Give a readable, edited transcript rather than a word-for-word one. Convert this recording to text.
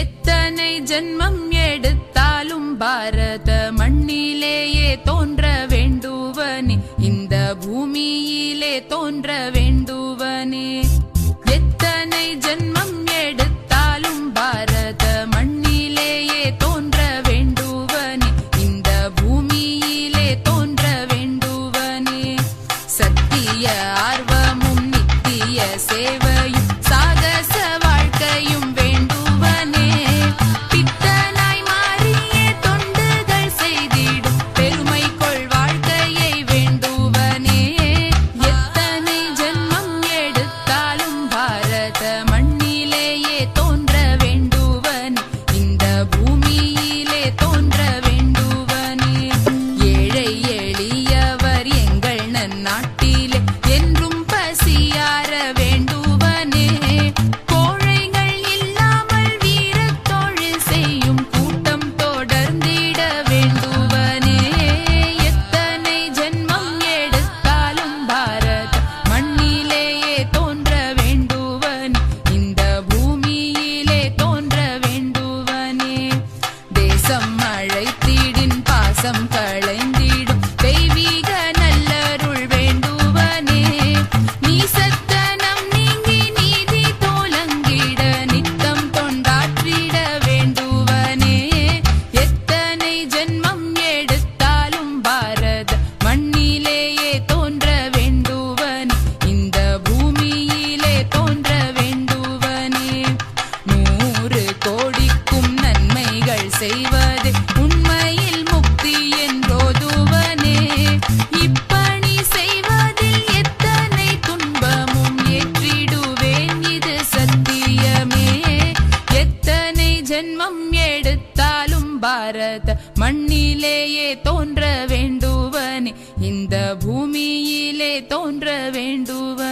எத்தனை ஜென்மம் எடுத்தாலும் பாரத மண்ணிலேயே தோன்ற வேண்டுவனே, இந்த பூமியிலே தோன்ற வேண்டுவனே. எத்தனை ஜென்மம் எடுத்தாலும் பாரத மண்ணிலேயே தோன்ற வேண்டுவனே, இந்த பூமியிலே தோன்ற வேண்டுவனே. சத்திய ஆர்வமும் நித்திய சேவையும் சாகச வாழ்க்கையும் வேண்டுவனே. பித்தனாய் மாறிய தொண்டுகள் செய்திடும் பெருமை கொள் வாழ்க்கையை வேண்டுவனே. எத்தனை ஜென்மம் எடுத்தாலும் பாரத மண்ணிலேயே தோன்ற வேண்டுவனே, இந்த பூமியிலே தோன்ற வேண்டுவனே. ஏழை எளியவர் எங்கள் நன்னாட்டிலே என்றும் பசியார வேண்டுவனே. கோழைகள் இல்லாமல் வீரத் தொழில் செய்யும் கூட்டம் தொடர்ந்திட வேண்டுவனே. எத்தனை ஜென்மம் எடுத்தாலும் பாரத மண்ணிலேயே தோன்ற வேண்டுவனே, இந்த பூமியிலே தோன்ற வேண்டுவனே. தேசம் அழைத்திடின் பாசம் களைந்திடும் தெய்வீக நல்லருள் வேண்டுவனே. நீசத்தனம் நீங்கி நீதி தோலங்கிட நித்தம் தொண்டாற்றிட வேண்டுவனே. எத்தனை ஜென்மம் எடுத்தாலும் பாரத மண்ணிலேயே தோன்ற வேண்டுவனே, இந்த பூமியிலே தோன்ற வேண்டுவனே. 100 கோடிக்கும் நன்மைகள் செய்வது உண்மையில் முக்தி என்றோதுவனே. இப்பணி செய்வதில் எத்தனை துன்பமும் ஏற்றிடுவேன், இது சத்தியமே. எத்தனை ஜென்மம் எடுத்தாலும் பாரத மண்ணிலேயே தோன்ற வேண்டுவனே, இந்த பூமியிலே தோன்ற வேண்டுவனே.